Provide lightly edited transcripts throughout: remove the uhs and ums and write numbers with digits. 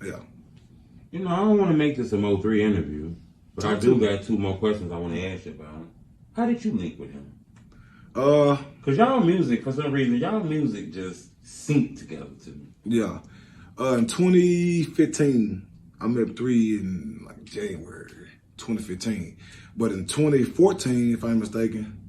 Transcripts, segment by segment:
Yeah. You know, I don't want to make this a Mo3 interview, but I do got 2 more questions I want to ask you about. How did you link with him? Cause y'all music, for some reason, y'all music just synced together to me. Yeah. In 2015, I met 3 in like January 2015. But in 2014, if I'm mistaken,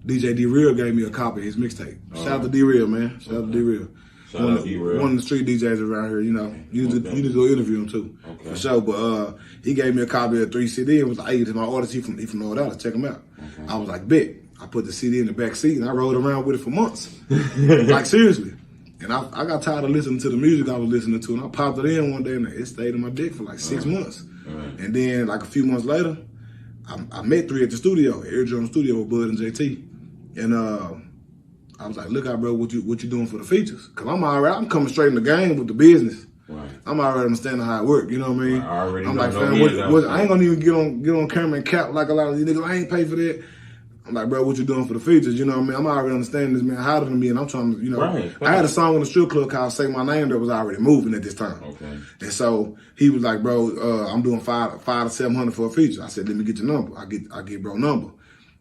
DJ D-Real gave me a copy of his mixtape. Shout out to D-Real, man. Shout out to D-Real. One of the street DJs around here, you know. You need to go interview him too. Okay. For sure. But he gave me a copy of 3 CD and was like, hey, this is my artist. He from North Dallas. Check him out. Okay. I was like, bet. I put the CD in the back seat and I rode around with it for months. Like, seriously. And I got tired of listening to the music I was listening to, and I popped it in one day, and it stayed in my dick for like 6 months. And then, like a few months later, I met 3 at the studio, Eardrum Studio with Bud and JT. And I was like, look out, bro, what you doing for the features? Because I'm coming straight in the game with the business. Right. I'm already understanding how it works, you know what I mean? I'm like, fam, I ain't gonna even get on camera and cap like a lot of these niggas. I ain't pay for that. I'm like, bro, what you doing for the features? You know what I mean? I'm already understanding this man harder than me, and I'm trying to, you know. Right. I had a song in the strip club called Say My Name that was already moving at this time. Okay. And so he was like, bro, I'm doing five to $700 for a feature. I said, let me get your number. I get bro number.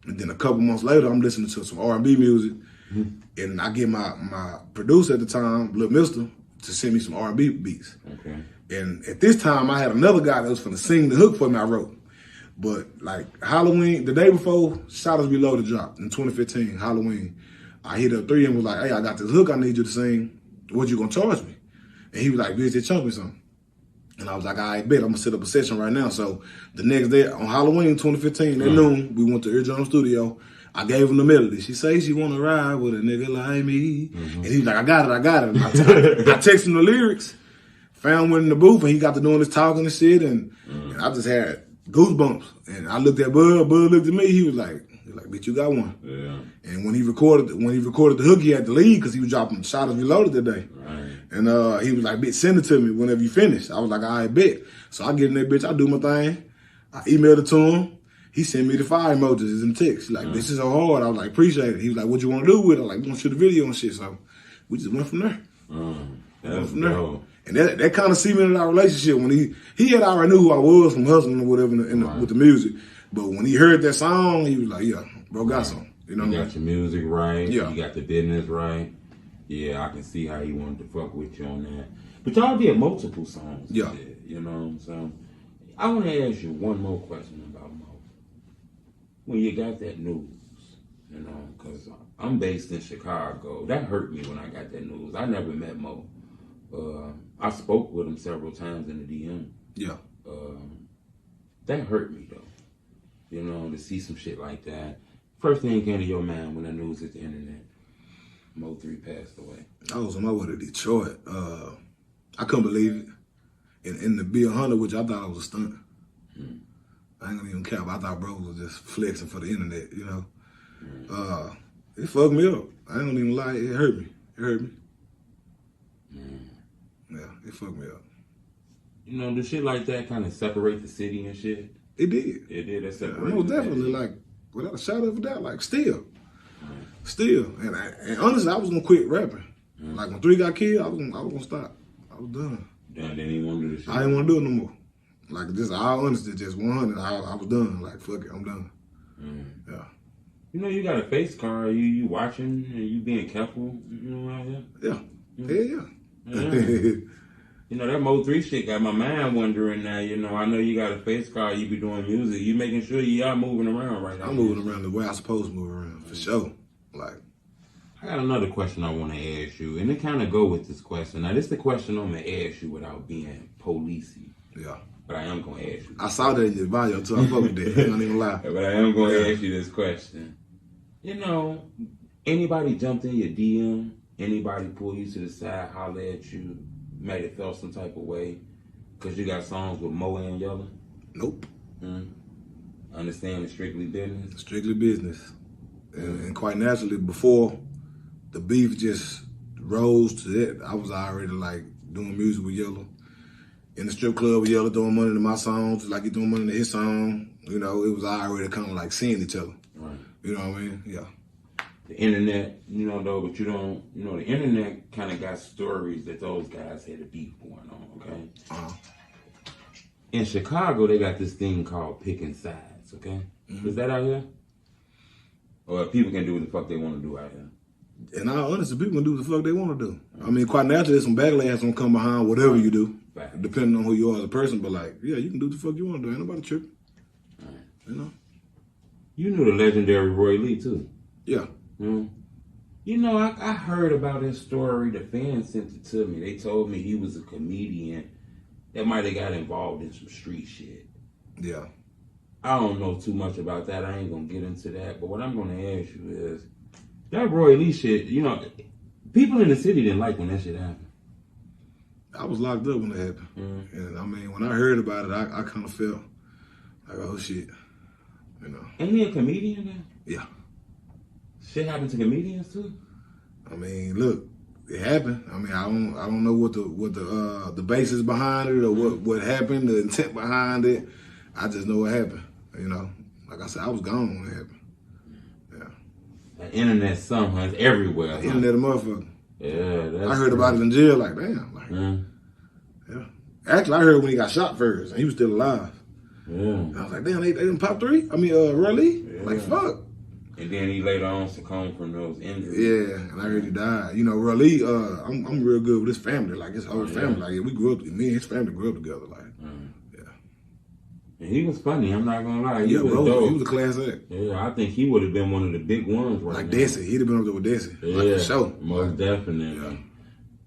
And then a couple months later, I'm listening to some R&B music, and I get my producer at the time, Lil Mister, to send me some R&B beats. Okay. And at this time, I had another guy that was finna sing the hook for me I wrote. But like Halloween, the day before Shadows Below the drop in 2015, Halloween, I hit up 3 and was like, hey, I got this hook I need you to sing. What you gonna charge me? And he was like, bitch, they chunk me something. And I was like, all right, bet, I'm gonna set up a session right now. So the next day on Halloween 2015 at noon, we went to Eardrum Studio. I gave him the melody. She say she wanna ride with a nigga like me. And he was like, I got it. And I texted him the lyrics, found one in the booth, and he got to doing his talking and shit, and I just had goosebumps. And I looked at Bud looked at me, he was like, bitch, you got one. Yeah. And when he recorded the hook, he had to leave because he was dropping Shadows Reloaded that day. Right. And he was like, bitch, send it to me whenever you finish. I was like, all right, bet. So I get in there, bitch, I do my thing. I emailed it to him. He sent me the fire emojis in text. He's like, this is so hard. I was like, appreciate it. He was like, what you want to do with it? I was like, we want to shoot a video and shit. So we just went from there. Went from there. And that kind of cemented our relationship. When he had already knew who I was from hustling or whatever with the music. But when he heard that song, he was like, yeah, bro, got something. You know what I mean? You got your music right. Yeah. You got the business right. Yeah, I can see how he wanted to fuck with you on that. But y'all did multiple songs. Yeah. Shit, you know, so I want to ask you one more question about Mo. When you got that news, you know, because I'm based in Chicago. That hurt me when I got that news. I never met Mo. I spoke with him several times in the DM. Yeah. That hurt me, though. You know, to see some shit like that. First thing came to your mind when the news hit the internet. Mo3 passed away. I was on my way to Detroit. I couldn't believe it. And to be 100, which I thought it was a stunt. I ain't gonna even cap. I thought bro was just flexing for the internet, you know. It fucked me up. I ain't gonna even lie. It hurt me. Yeah, it fucked me up. You know, the shit like that kind of separate the city and shit. It did. It did. That separated. Most definitely, like, without a shadow of a doubt, like, still. And honestly, I was gonna quit rapping. Like, when 3 got killed, I was gonna stop. I was done. Didn't even want to do the shit. I didn't want to do it no more. Like, just all honesty, just 100. I was done. Like, fuck it, I'm done. Yeah. You know, you got a face card. You watching and you being careful. You know, out here. Yeah. Yeah. You know, that Mo3 shit got my mind wondering now. You know, I know you got a face card. You be doing music. You making sure you are moving around right now. I'm moving around the way I'm supposed to move around, for sure. Like, I got another question I want to ask you, and it kind of go with this question. Now, this is the question I'm going to ask you without being policey. Yeah. But I am going to ask you. I saw that in your bio, too. I fuck with that. I don't even lie. But I am going to ask you this question. You know, anybody jumped in your DM? Anybody pull you to the side, holler at you, made it feel some type of way? Because you got songs with Mo and Yella? Nope. Understand it's strictly business? Strictly business. And quite naturally, before the beef just rose to that, I was already like doing music with Yella. In the strip club with Yella, throwing money to my songs, like he throwing money to his song. You know, it was already kind of like seeing each other. Right. You know what I mean? Yeah. the internet, you know, though, but you don't, you know, the internet kind of got stories that those guys had a beef going on, okay? In Chicago, they got this thing called picking sides, okay? Is that out here? Or people can do what the fuck they want to do out here? In all honesty, people can do what the fuck they want to do. I mean, quite naturally, there's some backlash gonna come behind whatever you do, depending on who you are as a person. But like, yeah, you can do what the fuck you want to do. Ain't nobody tripping. You know? You knew the legendary Roy Lee, too. Yeah. You know, I heard about his story. The fans sent it to me. They told me he was a comedian that might have got involved in some street shit. Yeah. I don't know too much about that. I ain't going to get into that. But what I'm going to ask you is, that Roy Lee shit, you know, people in the city didn't like when that shit happened. I was locked up when it happened. And I mean, when I heard about it, I kind of felt like, oh shit, you know. Ain't he a comedian then? Yeah. Shit happened to comedians too? I mean, look, it happened. I mean, I don't know what the basis behind it or what happened, the intent behind it. I just know what happened. You know, like I said, I was gone when it happened. Yeah. The internet somehow is everywhere. The internet, a motherfucker. Yeah, that's I heard about it in jail. Like, damn. Like, yeah. Actually, I heard when he got shot first, and he was still alive. Yeah. I was like, damn, they didn't pop three. I mean, Roy Lee. Yeah. Like, fuck. And then he later on succumbed from those injuries. Yeah, and I heard he died. You know, Roy Lee, I'm real good with his family, like his whole family. Like, we grew up, me and his family grew up together. Like, and he was funny, I'm not gonna lie. He was a class act. Yeah, I think he would have been one of the big ones right like now. Desi, he'd have been up there with Desi. Yeah, like, for sure. Most definitely. Yeah.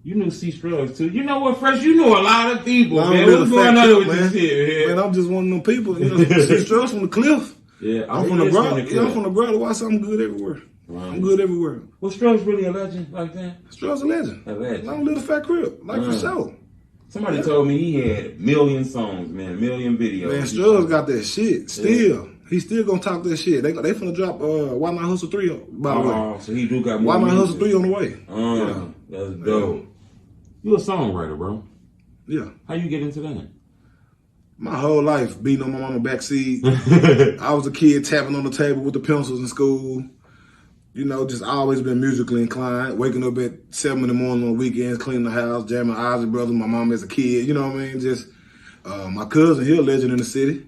You knew C Scruggs too. You know what, Fresh? You know a lot of people, man. What's going on with this shit, man? I'm just one of them people. You know, C Scruggs from the cliff. Yeah, I'm from the ground. I'm from the ground. Why I'm good everywhere. Right. I'm good everywhere. Was Scruggs really a legend like that? Scruggs a legend. A legend. I'm a little fat crib, like for sure. Somebody told me he had a million songs, man, a million videos. Man, Scruggs got that shit still. He still gonna talk that shit. They finna drop Why Not Hustle 3 by the way. Oh, so he do got more. Why Not Hustle 3 on the way. That's dope. You a songwriter, bro. Yeah. How you get into that? My whole life beating on my mama's backseat. I was a kid tapping on the table with the pencils in school. You know, just always been musically inclined. Waking up at 7 in the morning on weekends, cleaning the house, jamming Ozzy Brothers, my mom as a kid. You know what I mean? Just my cousin, he a legend in the city.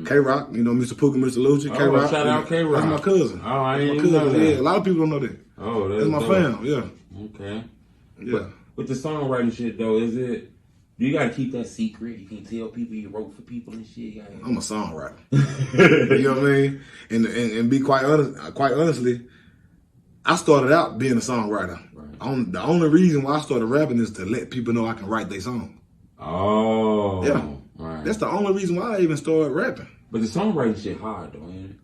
K-Rock, you know, Mr. Pookie, Mr. Lucci, K-Rock. Shout out K-Rock. That's my cousin. Oh, I didn't even know that. Yeah, a lot of people don't know that. Oh, that's my fam, yeah. Okay. Yeah. But with the songwriting shit, though, do you got to keep that secret? You can't tell people you wrote for people and shit? I'm a songwriter. You know what I mean? And be quite honestly, I started out being a songwriter. Right. The only reason why I started rapping is to let people know I can write their song. Oh. Yeah. Right. That's the only reason why I even started rapping. But the songwriting shit hard though, ain't it?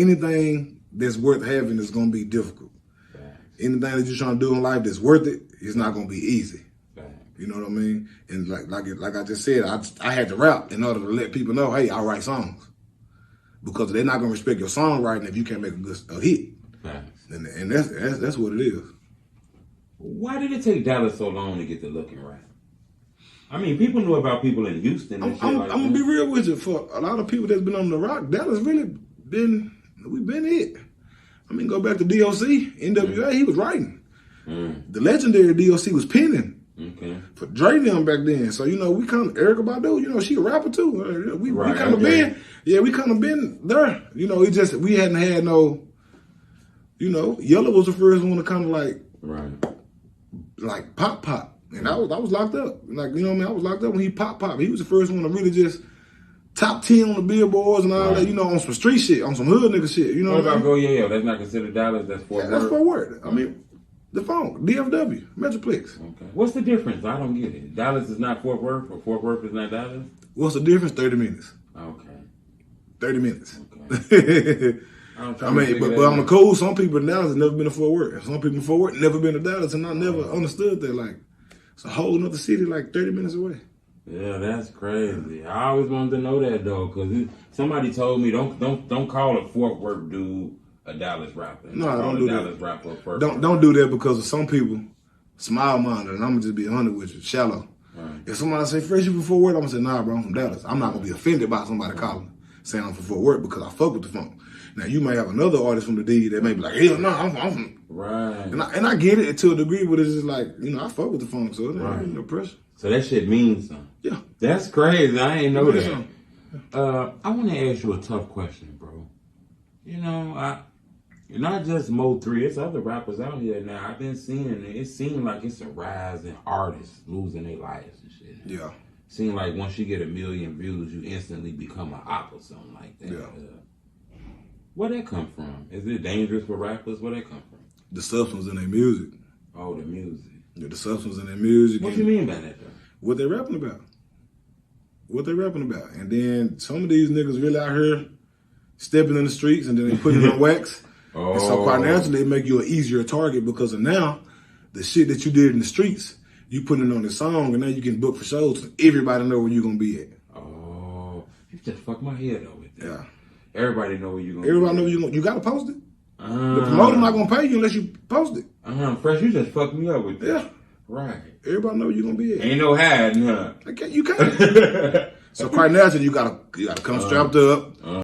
Anything that's worth having is gonna be difficult. Facts. Anything that you're trying to do in life that's worth it, it's not gonna be easy. Facts. You know what I mean? And like I just said, I had to rap in order to let people know, hey, I write songs. Because they're not gonna respect your songwriting if you can't make a hit. Facts. And that's what it is. Why did it take Dallas so long to get the looking right? I mean, people knew about people in Houston and shit like that. I'm gonna be real with you. For a lot of people that's been on the rock, Dallas really we've been it. I mean, go back to DOC, NWA, he was writing. The legendary DOC was penning. Okay. For Dre them back then. So, you know, we kind of, Erykah Badu, you know, she a rapper too. We kind of been there. You know, we hadn't had no, you know, Yella was the first one to kind of like pop. And I was locked up. Like, you know what I mean? I was locked up when he pop. He was the first one to really just top 10 on the billboards and all that, you know, on some street shit, on some hood nigga shit. You know what about Go Yeah? That's not considered Dallas, that's Fort Worth? That's Fort Worth. I mean, the phone, DFW, Metroplex. Okay. What's the difference? I don't get it. Dallas is not Fort Worth or Fort Worth is not Dallas? What's the difference? 30 minutes. Okay. 30 minutes. Okay. I mean, but on the cool, some people in Dallas have never been to Fort Worth. Some people in Fort Worth never been to Dallas, and I never understood that. Like, it's a whole other city like 30 minutes away. Yeah, that's crazy. I always wanted to know that though, because somebody told me don't call a Fort Worth dude a Dallas rapper. No, don't do Dallas that. Rapper don't do that because of some people smile-minded, and I'm gonna just be 100 with you, shallow. Right. If somebody say Fresh, you from Fort Worth, I'm gonna say nah, bro, I'm from Dallas. I'm not gonna be offended by somebody calling saying I'm from Fort Worth because I fuck with the phone. Now you may have another artist from the D that may be like, hell no, I'm right. And I get it to a degree, but it's just like, I fuck with the funk, so there ain't no pressure. So that shit means something. Yeah. That's crazy. I ain't know that. I want to ask you a tough question, bro. Not just Mo3, it's other rappers out here now. I've been seeing it. It seems like it's a rise in artists losing their lives and shit. Yeah. Seems like once you get 1 million views, you instantly become an op or something like that. Yeah. Where that come from? Is it dangerous for rappers? Where that come from? The substance in their music. Oh, the music. Yeah, the substance in their music. What you mean by that, though? What they rapping about. What they rapping about. And then some of these niggas really out here stepping in the streets and then they put it on wax. Oh. And so quite naturally, it make you an easier target because of now, the shit that you did in the streets, you putting it on the song and now you can book for shows and everybody know where you're going to be at. Oh. You just fucked my head over with that. Yeah. Everybody know where you're going to be. Everybody know where you're going to. You got to post it. The promoter not going to pay you unless you post it. Fresh, you just fucked me up with that. Yeah. Right. Everybody know where you're going to be at. Ain't no hiding, huh? You can't. So quite naturally, you gotta come strapped up.